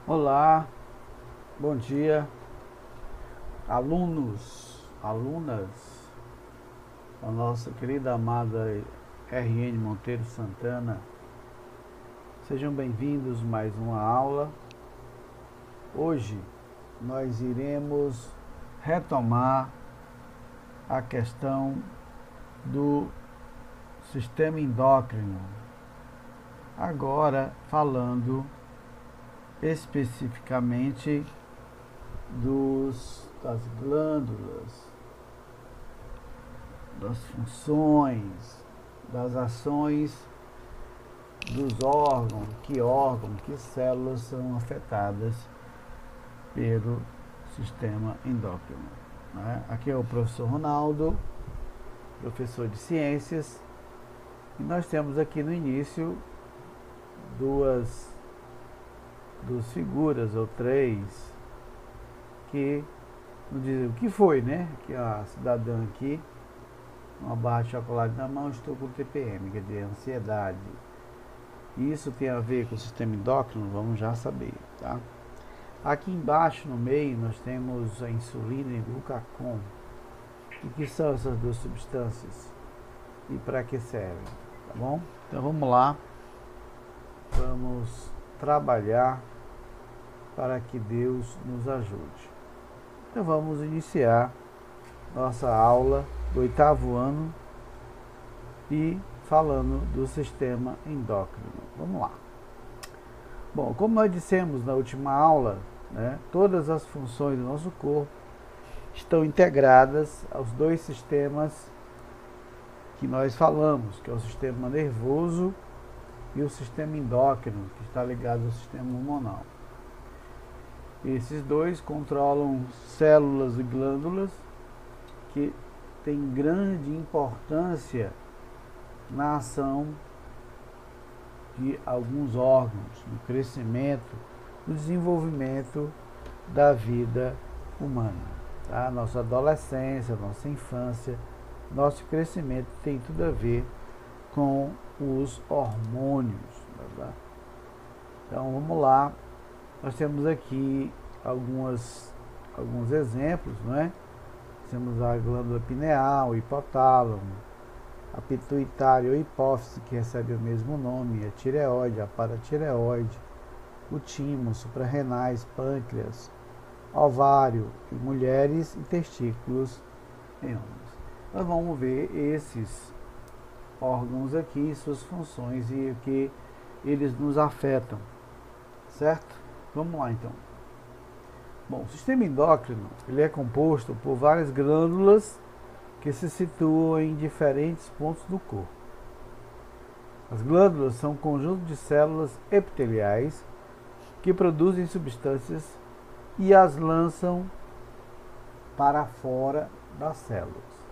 Olá, bom dia, alunos, alunas, a nossa querida amada RN Monteiro Santana. Sejam bem-vindos a mais uma aula. Hoje nós iremos retomar a questão do sistema endócrino, agora falando especificamente das glândulas, das funções, das ações dos órgãos, que células são afetadas pelo sistema endócrino. Né? Aqui é o professor Ronaldo, professor de ciências, e nós temos aqui no início duas figuras ou três que nos dizem o que foi, né? Que a cidadã aqui, uma barra de chocolate na mão, estou com TPM, quer dizer, ansiedade. Isso tem a ver com o sistema endócrino? Vamos já saber, tá? Aqui embaixo, no meio, nós temos a insulina e o glucagon. O que são essas duas substâncias? E para que servem? Tá bom? Então vamos lá. Vamos trabalhar para que Deus nos ajude. Então vamos iniciar nossa aula do 8º ano e falando do sistema endócrino. Vamos lá. Bom, como nós dissemos na última aula, né, todas as funções do nosso corpo estão integradas aos dois sistemas que nós falamos, que é o sistema nervoso e o sistema endócrino, que está ligado ao sistema hormonal. Esses dois controlam células e glândulas que têm grande importância na ação de alguns órgãos, no crescimento, no desenvolvimento da vida humana. Tá? Nossa adolescência, nossa infância, nosso crescimento tem tudo a ver com os hormônios. Tá? Então vamos lá. Nós temos aqui alguns exemplos, não é? Temos a glândula pineal, o hipotálamo, a pituitária ou hipófise, que recebe o mesmo nome, a tireoide, a paratireoide, o timo, suprarrenais, pâncreas, ovário em mulheres e testículos em homens. Nós vamos ver esses órgãos aqui, suas funções e o que eles nos afetam, certo? Vamos lá então. Bom, o sistema endócrino ele é composto por várias glândulas que se situam em diferentes pontos do corpo. As glândulas são um conjunto de células epiteliais que produzem substâncias e as lançam para fora das células.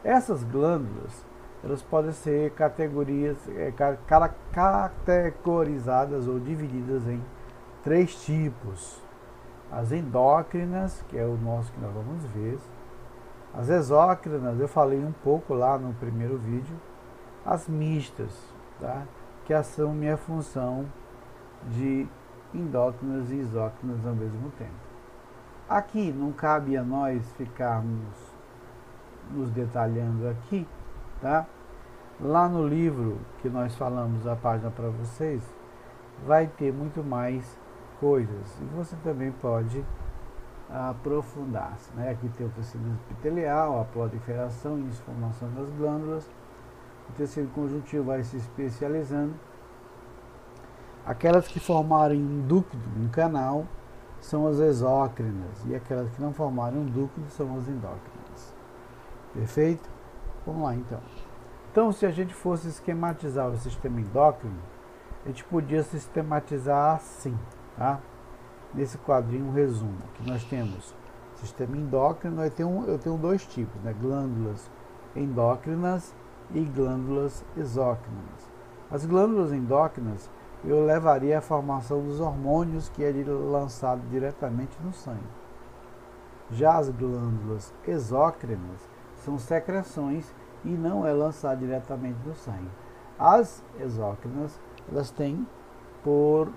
Essas glândulas elas podem ser categorizadas ou divididas em três tipos: as endócrinas, que é o nosso que nós vamos ver, as exócrinas, eu falei um pouco lá no primeiro vídeo, as mistas, tá? Que assumem a função de endócrinas e exócrinas ao mesmo tempo. Aqui não cabe a nós ficarmos nos detalhando aqui, tá? Lá no livro que nós falamos a página para vocês, vai ter muito mais coisas e você também pode aprofundar-se. Né? Aqui tem o tecido epitelial, a proliferação e formação das glândulas. O tecido conjuntivo vai se especializando. Aquelas que formarem um ducto, um canal, são as exócrinas, e aquelas que não formarem um ducto são as endócrinas. Perfeito? Vamos lá então. Então, se a gente fosse esquematizar o sistema endócrino, a gente podia sistematizar assim, tá? Nesse quadrinho, um resumo, que nós temos sistema endócrino, eu tenho dois tipos, né? Glândulas endócrinas e glândulas exócrinas. As glândulas endócrinas, eu levaria à formação dos hormônios que é lançado diretamente no sangue. Já as glândulas exócrinas são secreções e não é lançado diretamente no sangue. As exócrinas, elas têm por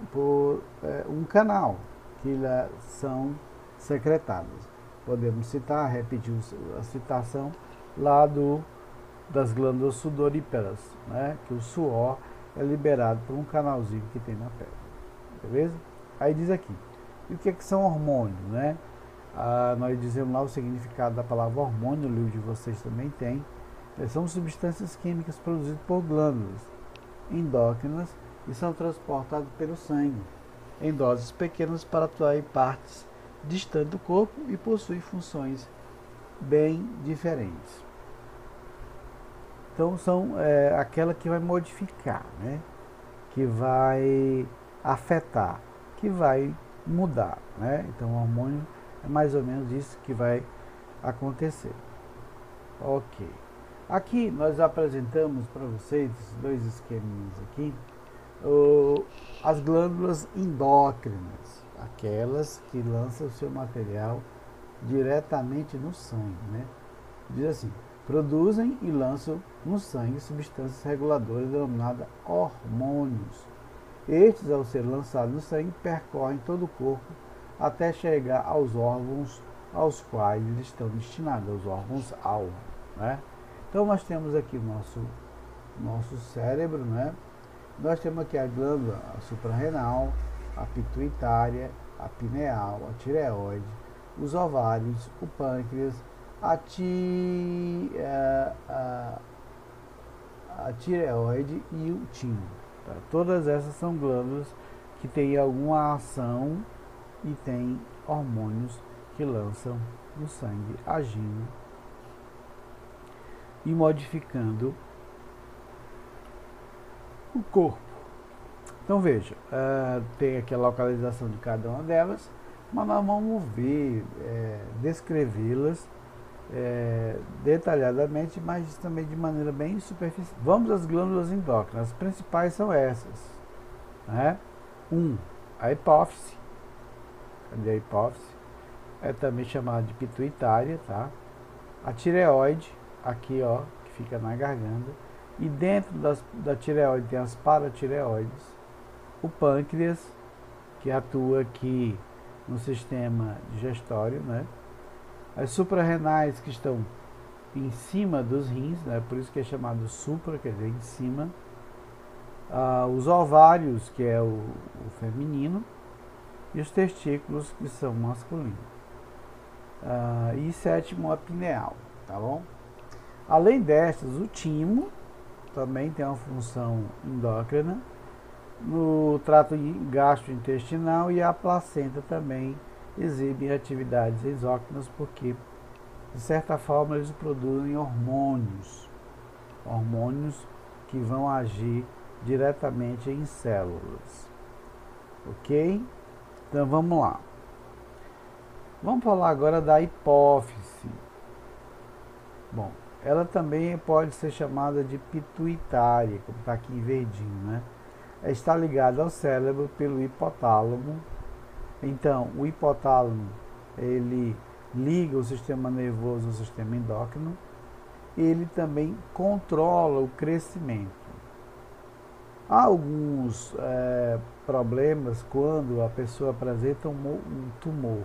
um canal que são secretadas. Podemos citar, repetir a citação lá das glândulas sudoríparas, né? Que o suor é liberado por um canalzinho que tem na pele. Beleza? Aí diz aqui, e o que são hormônios, né? Nós dizemos lá o significado da palavra hormônio, o livro de vocês também tem. São substâncias químicas produzidas por glândulas endócrinas e são transportadas pelo sangue em doses pequenas para atuar em partes distantes do corpo e possuem funções bem diferentes. Então são aquela que vai modificar, né? Que vai afetar, que vai mudar, né? Então o hormônio é mais ou menos isso que vai acontecer. Ok. Aqui nós apresentamos para vocês dois esqueminhas aqui. As glândulas endócrinas, aquelas que lançam o seu material diretamente no sangue, né? Diz assim, produzem e lançam no sangue substâncias reguladoras denominadas hormônios. Estes, ao ser lançados no sangue, percorrem todo o corpo até chegar aos órgãos aos quais eles estão destinados, aos órgãos-alvo, né? Então nós temos aqui o nosso cérebro, né? Nós temos aqui a glândula suprarrenal, a pituitária, a pineal, a tireoide, os ovários, o pâncreas, a tireoide e o timo. Tá? Todas essas são glândulas que têm alguma ação e têm hormônios que lançam no sangue, agindo e modificando o corpo. Então veja, tem aqui a localização de cada uma delas, mas nós vamos ver, descrevê-las detalhadamente, mas também de maneira bem superficial. Vamos às glândulas endócrinas. As principais são essas, né? A hipófise. Cadê a hipófise? É também chamada de pituitária, tá? A tireoide, aqui ó, que fica na garganta, e dentro da tireoide tem as paratireoides, o pâncreas, que atua aqui no sistema digestório, né? As suprarrenais, que estão em cima dos rins, né? Por isso que é chamado supra, quer dizer, em cima. Os ovários, que é o feminino, e os testículos, que são masculinos. E sétimo, a pineal, tá bom? Além destas, o timo também tem uma função endócrina no trato gastrointestinal, e a placenta também exibe atividades exócrinas, porque de certa forma eles produzem hormônios que vão agir diretamente em células. Ok? Então vamos lá. Vamos falar agora da hipófise. Bom, ela também pode ser chamada de pituitária, como está aqui em verdinho, né? Está ligada ao cérebro pelo hipotálamo. Então, o hipotálamo, ele liga o sistema nervoso ao sistema endócrino. Ele também controla o crescimento. Há alguns problemas quando a pessoa apresenta um tumor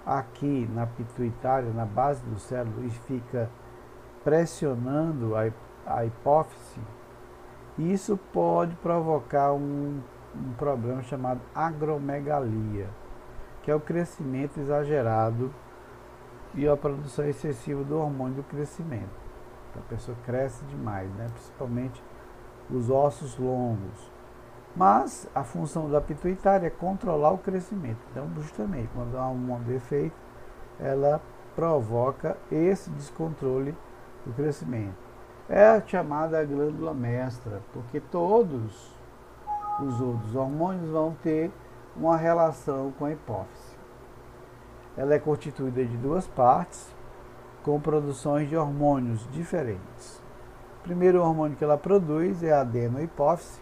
aqui na pituitária, na base do cérebro, e fica pressionando a hipófise. Isso pode provocar um problema chamado agromegalia, que é o crescimento exagerado e a produção excessiva do hormônio do crescimento. Então, a pessoa cresce demais, né? Principalmente os ossos longos. Mas a função da pituitária é controlar o crescimento. Então, justamente, quando há um defeito, ela provoca esse descontrole do crescimento. É a chamada glândula mestra, porque todos os outros hormônios vão ter uma relação com a hipófise. Ela é constituída de duas partes, com produções de hormônios diferentes. O primeiro hormônio que ela produz é a adenohipófise,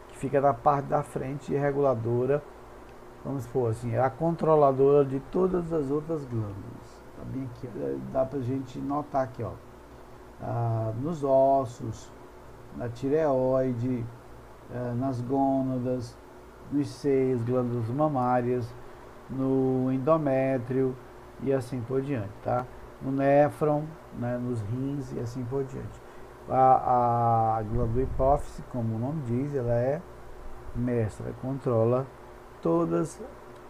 que fica na parte da frente e é reguladora, vamos supor assim, é a controladora de todas as outras glândulas. Tá bem aqui, dá pra gente notar aqui, ó. Nos ossos, na tireoide, nas gônadas, nos seios, glândulas mamárias, no endométrio e assim por diante, tá? No néfron, né, nos rins e assim por diante. A glândula hipófise, como o nome diz, ela é mestra, controla todas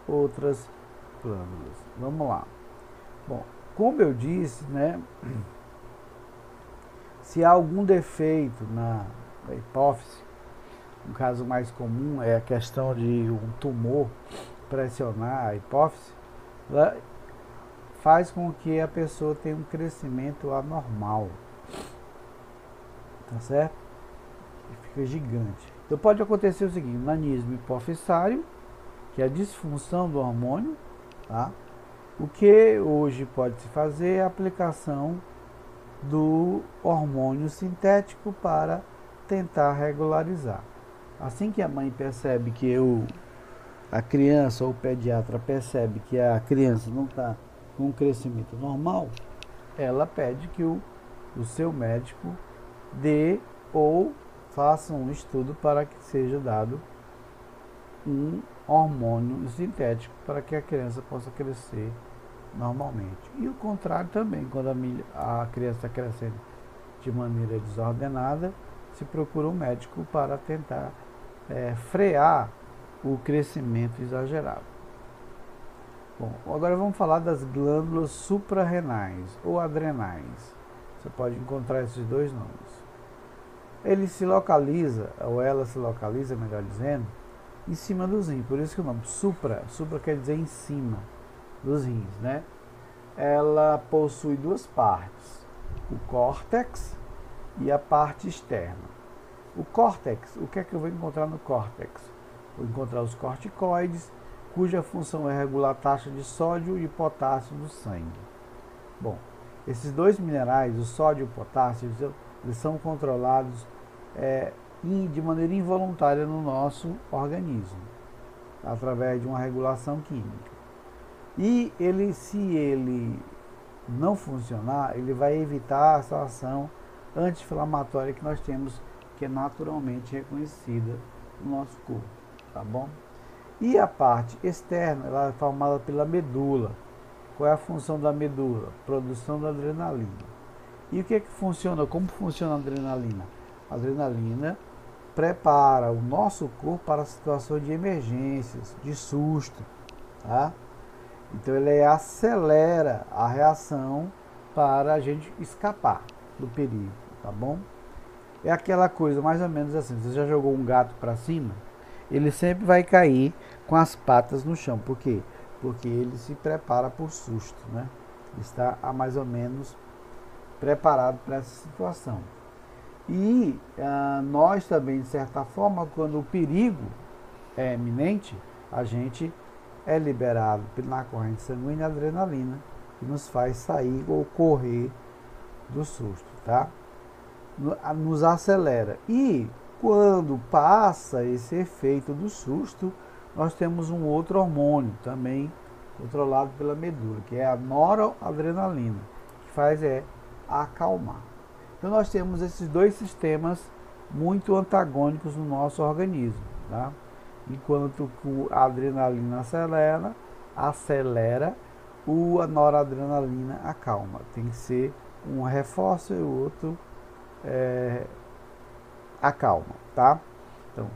outras glândulas. Vamos lá. Bom, como eu disse, né, se há algum defeito na hipófise, um caso mais comum é a questão de um tumor pressionar a hipófise, ela faz com que a pessoa tenha um crescimento anormal, tá certo? E fica gigante. Então pode acontecer o seguinte, nanismo hipofisário, que é a disfunção do hormônio, tá? O que hoje pode se fazer é a aplicação do hormônio sintético para tentar regularizar. Assim que a mãe percebe que a criança ou o pediatra percebe que a criança não está com um crescimento normal, ela pede que o seu médico dê ou faça um estudo para que seja dado um hormônio sintético para que a criança possa crescer normalmente. E o contrário também, quando a criança está crescendo de maneira desordenada, se procura um médico para tentar frear o crescimento exagerado. Bom, agora vamos falar das glândulas suprarrenais ou adrenais. Você pode encontrar esses dois nomes. Ele se localiza, ou ela se localiza, melhor dizendo, em cima dos rins. Por isso que o nome supra quer dizer em cima dos rins, né? Ela possui duas partes, o córtex e a parte externa. O córtex, o que é que eu vou encontrar no córtex? Vou encontrar os corticoides, cuja função é regular a taxa de sódio e potássio do sangue. Bom, esses dois minerais, o sódio e o potássio, eles são controlados de maneira involuntária no nosso organismo, através de uma regulação química. E se ele não funcionar, ele vai evitar a essa ação anti-inflamatória que nós temos, que é naturalmente reconhecida no nosso corpo, tá bom? E a parte externa, ela é formada pela medula. Qual é a função da medula? Produção da adrenalina. E o que é que funciona? Como funciona a adrenalina? A adrenalina prepara o nosso corpo para situações de emergências, de susto, tá? Então ele acelera a reação para a gente escapar do perigo, tá bom? É aquela coisa mais ou menos assim, você já jogou um gato para cima, ele sempre vai cair com as patas no chão. Por quê? Porque ele se prepara por susto, né? Está mais ou menos preparado para essa situação. E nós também, de certa forma, quando o perigo é iminente, a gente é liberado na corrente sanguínea a adrenalina, que nos faz sair ou correr do susto, tá? Nos acelera. E quando passa esse efeito do susto, nós temos um outro hormônio também controlado pela medula, que é a noradrenalina, que faz acalmar. Então nós temos esses dois sistemas muito antagônicos no nosso organismo, tá? Enquanto a adrenalina acelera, a noradrenalina acalma. Tem que ser um reforço e o outro acalma, tá? Então,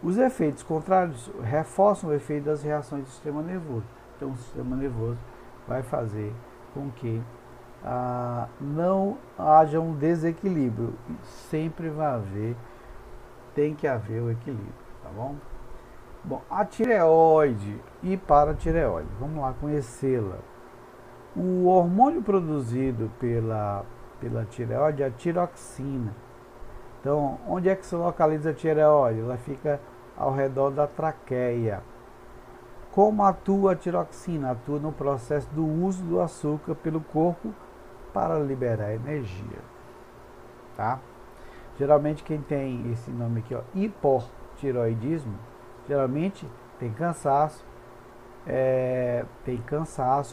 os efeitos contrários reforçam o efeito das reações do sistema nervoso. Então, o sistema nervoso vai fazer com que não haja um desequilíbrio. Sempre tem que haver o equilíbrio, tá bom? Bom, a tireoide e paratireoide, vamos lá conhecê-la. O hormônio produzido pela tireoide é a tiroxina. Então, onde é que se localiza a tireoide? Ela fica ao redor da traqueia. Como atua a tiroxina? Atua no processo do uso do açúcar pelo corpo para liberar energia, tá? Geralmente quem tem esse nome aqui, hipotireoidismo, geralmente tem cansaço,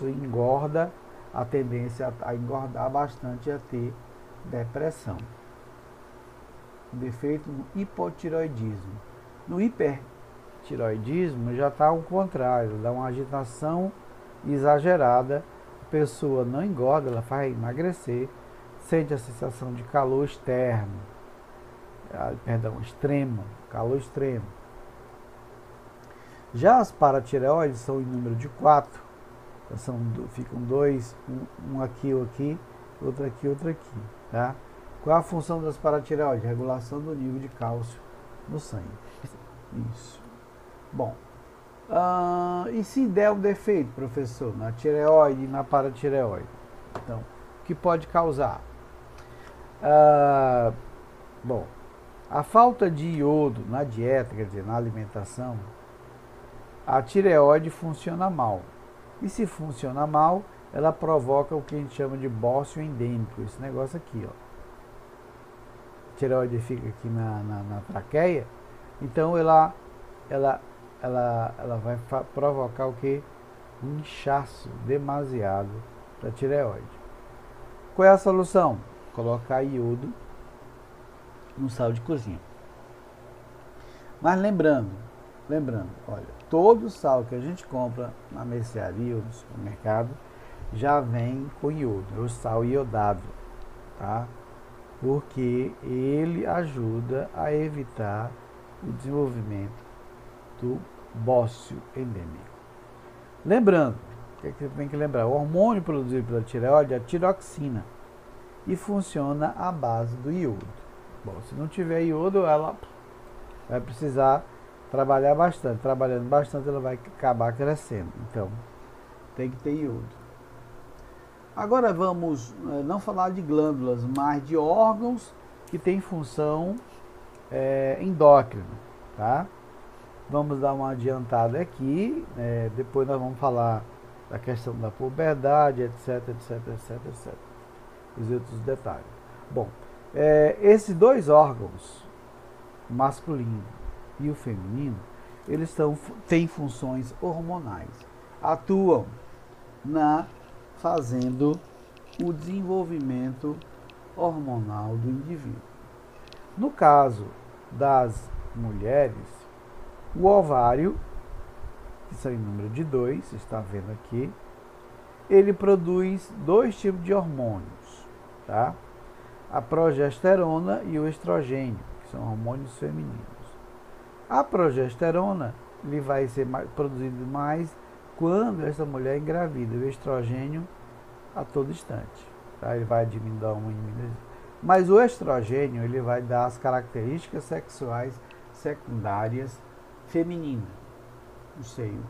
engorda, a tendência a engordar bastante e a ter depressão. Defeito no hipotireoidismo. No hipertireoidismo já está ao contrário, dá uma agitação exagerada, a pessoa não engorda, ela vai emagrecer, sente a sensação de calor externo, extremo, calor extremo. Já as paratireoides são em número de 4, ficam dois, um aqui, outro aqui, tá? Qual a função das paratireoides? Regulação do nível de cálcio no sangue. Isso. Bom, e se der um defeito, professor, na tireoide e na paratireoide? Então, o que pode causar? Bom, a falta de iodo na dieta, quer dizer, na alimentação, a tireoide funciona mal. E se funciona mal, ela provoca o que a gente chama de bócio endêmico, esse negócio aqui, ó. A tireoide fica aqui na traqueia, então ela vai provocar o que? Um inchaço demasiado da tireoide. Qual é a solução? Colocar iodo no sal de cozinha. Mas lembrando, olha, todo sal que a gente compra na mercearia ou no supermercado já vem com iodo, é o sal iodado, tá? Porque ele ajuda a evitar o desenvolvimento do bócio endêmico. Lembrando, o que você tem que lembrar? O hormônio produzido pela tireoide é a tiroxina e funciona à base do iodo. Bom, se não tiver iodo, ela vai precisar trabalhar bastante. Trabalhando bastante, ela vai acabar crescendo. Então, tem que ter iodo. Agora vamos não falar de glândulas, mas de órgãos que têm função endócrina, tá? Vamos dar uma adiantada aqui, depois nós vamos falar da questão da puberdade, etc. Os outros detalhes. Bom, esses dois órgãos, o masculino e o feminino, eles têm funções hormonais, atuam fazendo o desenvolvimento hormonal do indivíduo. No caso das mulheres, o ovário, que são em número de 2, você está vendo aqui, ele produz dois tipos de hormônios, tá? A progesterona e o estrogênio, que são hormônios femininos. A progesterona ele vai ser produzido mais quando essa mulher engravida, o estrogênio a todo instante, tá? Ele vai diminuir mas o estrogênio ele vai dar as características sexuais secundárias femininas, o seio,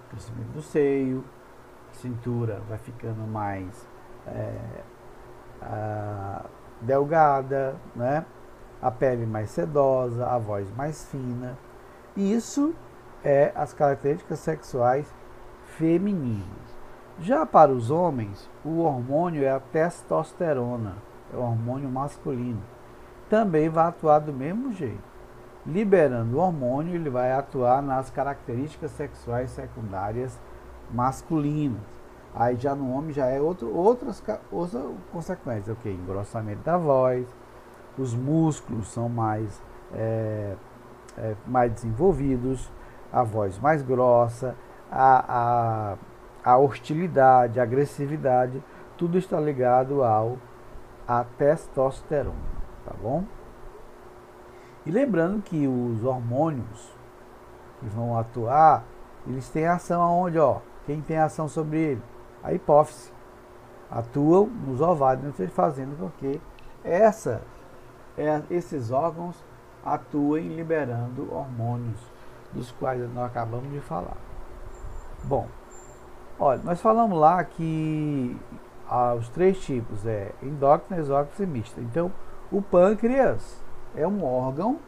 crescimento do seio, cintura vai ficando mais delgada, né? A pele mais sedosa, a voz mais fina. Isso é as características sexuais femininas. Já para os homens, o hormônio é a testosterona, é o hormônio masculino. Também vai atuar do mesmo jeito. Liberando o hormônio, ele vai atuar nas características sexuais secundárias masculinas. Aí já no homem já é outras consequências, ok? Engrossamento da voz, os músculos são mais desenvolvidos, a voz mais grossa, a hostilidade, a agressividade, tudo está ligado à testosterona, tá bom? E lembrando que os hormônios que vão atuar, eles têm ação aonde, ó? Quem tem ação sobre ele? A hipófise. Atuam nos ovários, fazendo com que esses órgãos atuem liberando hormônios, dos quais nós acabamos de falar. Bom, olha, nós falamos lá que os três tipos endócrina, exócrina e mista. Então, o pâncreas é um órgão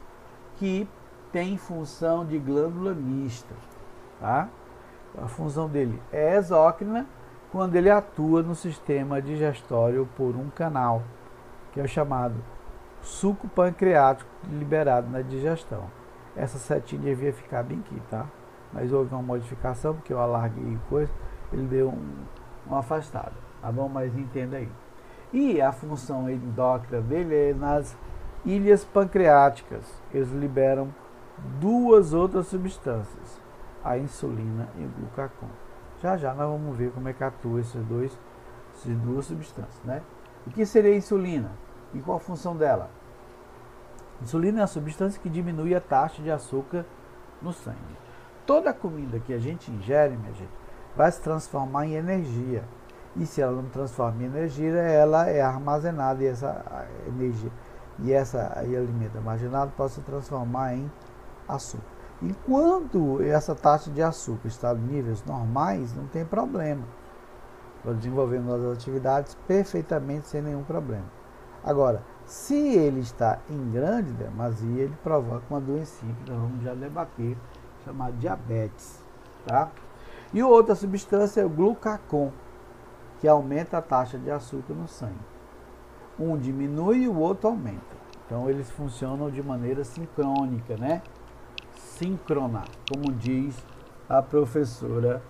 que tem função de glândula mista, tá? A função dele é exócrina quando ele atua no sistema digestório por um canal, que é o chamado suco pancreático liberado na digestão. Essa setinha devia ficar bem aqui, tá? Mas houve uma modificação, porque eu alarguei coisa, ele deu uma afastada, tá bom? Mas entenda aí. E a função endócrina dele é nas ilhas pancreáticas. Eles liberam duas outras substâncias, a insulina e o glucagon. Já já nós vamos ver como é que atua essas duas substâncias, né? O que seria a insulina e qual a função dela? A insulina é a substância que diminui a taxa de açúcar no sangue. Toda comida que a gente ingere, minha gente, vai se transformar em energia. E se ela não transforma em energia, ela é armazenada, e essa energia e alimento armazenado pode se transformar em açúcar. Enquanto essa taxa de açúcar está em níveis normais, não tem problema. Estou desenvolvendo as atividades perfeitamente sem nenhum problema. Agora, se ele está em grande demasia, ele provoca uma doencinha que nós vamos já debater, chamada diabetes. Tá? E outra substância é o glucagon, que aumenta a taxa de açúcar no sangue. Um diminui e o outro aumenta. Então eles funcionam de maneira sincrônica, né? Síncrona, como diz a professora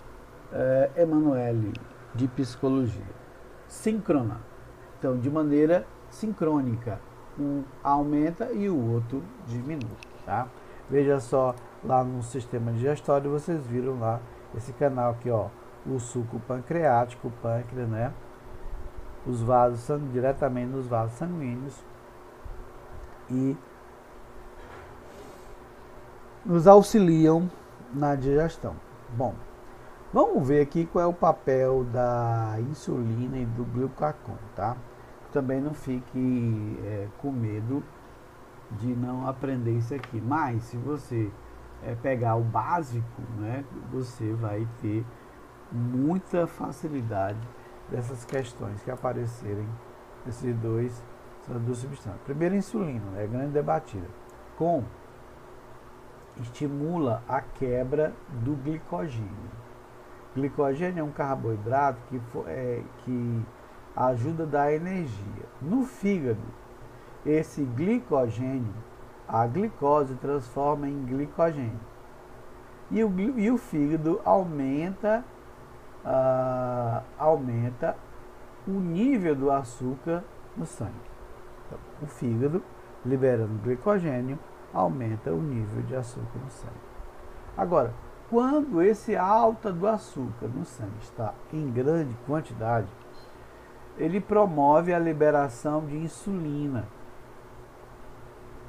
Emanuele, de psicologia. Síncrona. Então, de maneira sincrônica. Um aumenta e o outro diminui, tá? Veja só, lá no sistema digestório, vocês viram lá esse canal aqui, ó, o suco pancreático, o pâncreas, né? Os vasos diretamente nos vasos sanguíneos e nos auxiliam na digestão. Bom, vamos ver aqui qual é o papel da insulina e do glucagon, tá? Também não fique com medo de não aprender isso aqui, mas se você pegar o básico, né, você vai ter muita facilidade dessas questões que aparecerem essas duas substâncias. Primeiro, a insulina, é grande debatida. Estimula a quebra do glicogênio. Glicogênio é um carboidrato que ajuda a dar energia. No fígado, esse glicogênio, a glicose transforma em glicogênio. E o fígado aumenta o nível do açúcar no sangue. Então, o fígado, liberando glicogênio, aumenta o nível de açúcar no sangue. Agora, quando esse alta do açúcar no sangue está em grande quantidade, ele promove a liberação de insulina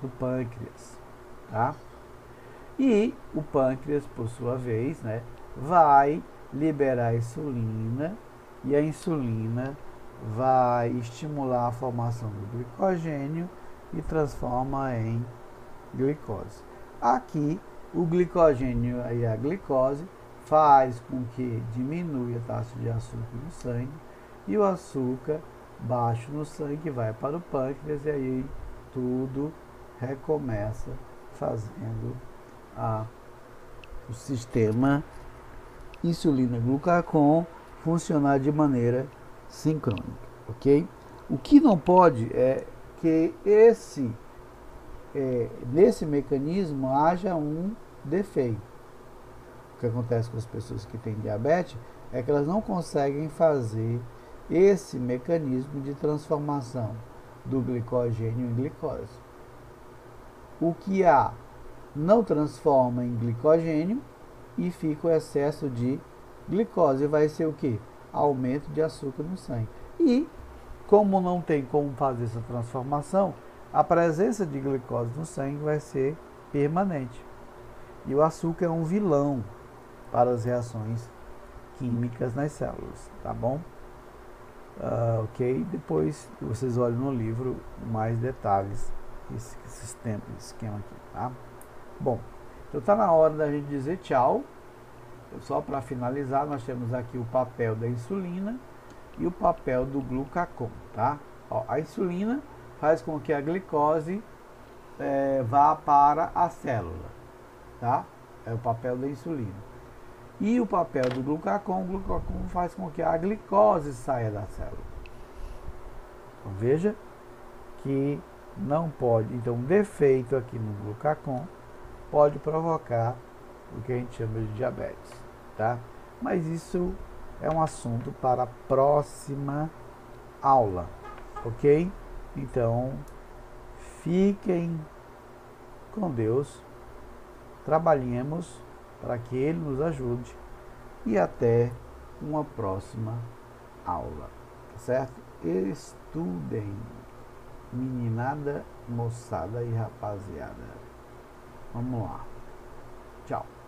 do pâncreas, tá? E o pâncreas, por sua vez, né, vai liberar a insulina, e a insulina vai estimular a formação do glicogênio e transforma em glicose. Aqui, o glicogênio e a glicose faz com que diminua a taxa de açúcar no sangue, e o açúcar baixo no sangue vai para o pâncreas, e aí tudo recomeça fazendo o sistema insulina-glucagon funcionar de maneira sincrônica, ok? O que não pode é que nesse mecanismo haja um defeito. O que acontece com as pessoas que têm diabetes é que elas não conseguem fazer esse mecanismo de transformação do glicogênio em glicose. O que não transforma em glicogênio e fica o excesso de glicose. Vai ser o que? Aumento de açúcar no sangue. E, como não tem como fazer essa transformação, a presença de glicose no sangue vai ser permanente. E o açúcar é um vilão para as reações químicas nas células, tá bom? Ok? Depois vocês olham no livro mais detalhes desse esquema aqui, tá? Bom, então está na hora da gente dizer tchau. Só para finalizar, nós temos aqui o papel da insulina e o papel do glucagon, tá? Ó, a insulina faz com que a glicose vá para a célula, tá? É o papel da insulina. E o papel do glucagon faz com que a glicose saia da célula. Então, veja que não pode. Então, um defeito aqui no glucagon pode provocar o que a gente chama de diabetes, tá? Mas isso é um assunto para a próxima aula, ok? Então, fiquem com Deus trabalhemos para que Ele nos ajude e até uma próxima aula, tá certo? Estudem, meninada, moçada e rapaziada. Vamos lá. Tchau.